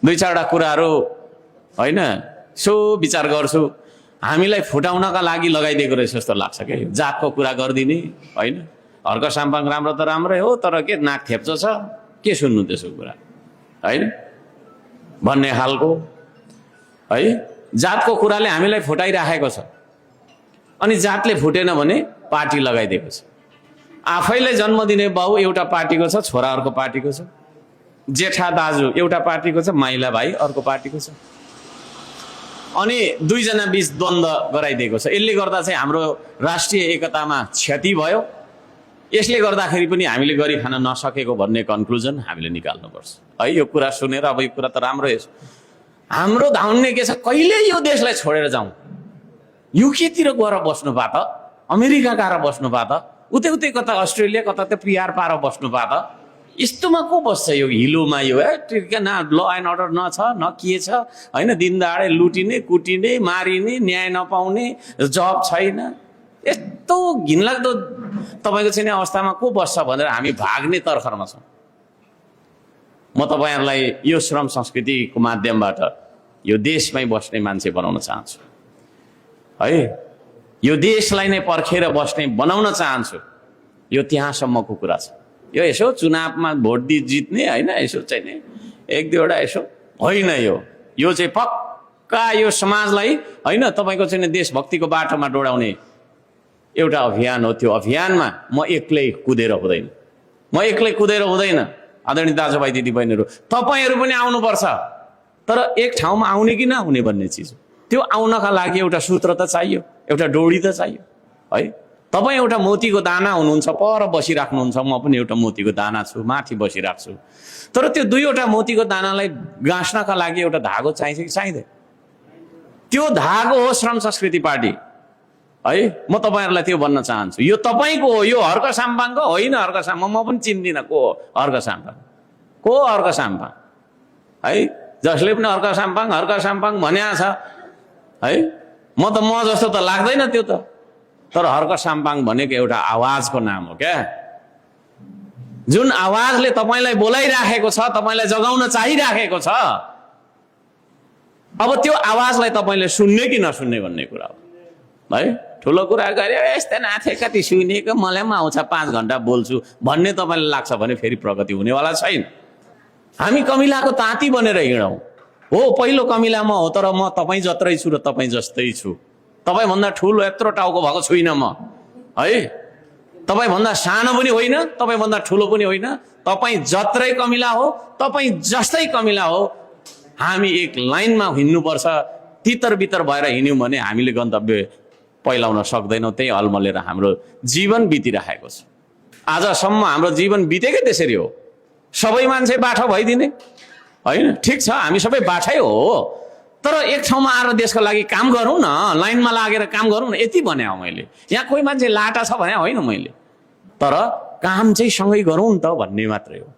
दुई चारवटा कुराहरू होइन सो विचार गर्छु हामीलाई फुटाउनका लागि लगाइदिएको रहेछ जस्तो लाग्छ क्या। जातको कुरा गरिदिने होइन, हर्क साम्पाङ राम्रो त राम्रै हो तर के नाक थेप्चो छ, के सुन्नु त्यसो कुरा होइन भन्ने खालको है। जातको कुराले हामीलाई फुटाइराखेको छ अनि जातले फुटेन भने पार्टी लगाइदिएको छ। आफैले जन्म दिने बाउ एउटा पार्टीको छ, छोरा अर्को पार्टीको छ, जेठा दाजु एउटा पार्टीको छ, माइला भाइ अर्को पार्टीको छ अनि दुईजना बीच द्वन्द्व गराइदिएको छ। यसले गर्दा चाहिँ हाम्रो राष्ट्रिय एकतामा क्षति भयो। यसले गर्दाखेरि पनि हामीले गरी खान नसकेको भन्ने कन्क्लुजन हामीले निकाल्नुपर्छ है। यो कुरा सुनेर अब यो कुरा त राम्रो हो, हाम्रो धाउन्ने के छ, कहिले यो देशलाई छोडेर जाउँ, युकेतिर गएर बस्नु पा त, अमेरिका गएर बस्नु पा त, उतै उतै कता अस्ट्रेलिया कता त पिआर पाएर बस्नु पा त। यस्तोमा को बस्छ यो हिलोमा, यो न ल एन्ड अर्डर न छ न के छ होइन, दिन दहाडे लुटिने कुटिने मारिने, न्याय नपाउने, जब छैन, यस्तो घिनलाग्दो तपाईँको चाहिँ अवस्थामा को बस्छ भनेर हामी भाग्ने तर्खरमा छौँ। म तपाईँहरूलाई यो श्रम संस्कृतिको माध्यमबाट यो देशमै बस्ने मान्छे बनाउन चाहन्छु है। यो देशलाई नै पर्खेर बस्ने बनाउन चाहन्छु। यो त्यहाँसम्मको कुरा छ। यो यसो चुनावमा भोट दिई जित्ने होइन, यसो चाहिँ नि एक दुईवटा यसो होइन, यो चाहिँ पक्का यो समाजलाई होइन तपाईँको चाहिँ देशभक्तिको बाटोमा डोडाउने एउटा अभियान हो। त्यो अभियानमा म एक्लै कुदेर हुँदैन, म एक्लै कुदेर हुँदैन। आदरणीय दाजुभाइ दिदीबहिनीहरू, तपाईँहरू पनि आउनुपर्छ, तर एक ठाउँमा आउने कि नआउने भन्ने चिज हो। त्यो आउनका लागि एउटा सूत्र त चाहियो, एउटा डोरी त चाहियो है। तपाईँ एउटा मोतीको दाना हुनुहुन्छ, पर बसिराख्नुहुन्छ, म पनि एउटा मोतीको दाना छु, माथि बसिरहेको छु। तर त्यो दुईवटा मोतीको दानालाई गाँस्नका लागि एउटा धागो चाहिन्छ कि चाहिँदैन? त्यो धागो हो श्रम संस्कृति पार्टी है। म तपाईँहरूलाई त्यो भन्न चाहन्छु। यो तपाईँको हो, यो हर्क साम्पाङको होइन। हर्क साम्पाङ म पनि चिन्दिनँ को हो हर्क साम्पाङ, को हर्क साम्पाङ है। जसले पनि हर्क साम्पाङ भन्या छ है, म जस्तो त लाग्दैन त्यो त। तर हर्क साम्पाङ भनेको एउटा आवाजको नाम हो क्या, जुन आवाजले तपाईँलाई बोलाइराखेको छ, तपाईँलाई जगाउन चाहिराखेको छ। अब त्यो आवाजलाई तपाईँले सुन्ने कि नसुन्ने भन्ने कुरा हो है। ठुलो कुरा गरे यस्तै नाथे कति सुनेको, मलाई पनि आउँछ 5 घन्टा बोल्छु भन्ने तपाईँलाई लाग्छ भने फेरि प्रगति हुनेवाला छैन। हामी कमिलाको ताती बनेर हिँडौँ हो। पहिलो कमिला म हो, तर म तपाईँ जत्रै छु र तपाईँ जस्तै छु। तपाईँभन्दा ठुलो यत्रो टाउको भएको छुइनँ म है। तपाईँभन्दा सानो पनि होइन, तपाईँभन्दा ठुलो पनि होइन। तपाईँ जत्रै कमिला हो, तपाईँ जस्तै कमिला हो। हामी एक लाइनमा हिँड्नुपर्छ। तितर बितर भएर हिँड्यौँ भने हामीले गन्तव्य पहिलाउन सक्दैनौँ। त्यही अलमलेर हाम्रो जीवन बितिराखेको छ। आजसम्म हाम्रो जीवन बितेकै त्यसरी हो। सबै मान्छे बाठो भइदिने होइन, ठिक छ, हामी सबै बाठै हो, तर एक ठाउँमा आएर देशको लागि काम गरौँ न, लाइनमा लागेर काम गरौँ न, यति भने हो मैले। यहाँ कोही मान्छे लाटा छ भने होइन मैले, तर काम चाहिँ सँगै गरौँ नि त भन्ने मात्रै हो।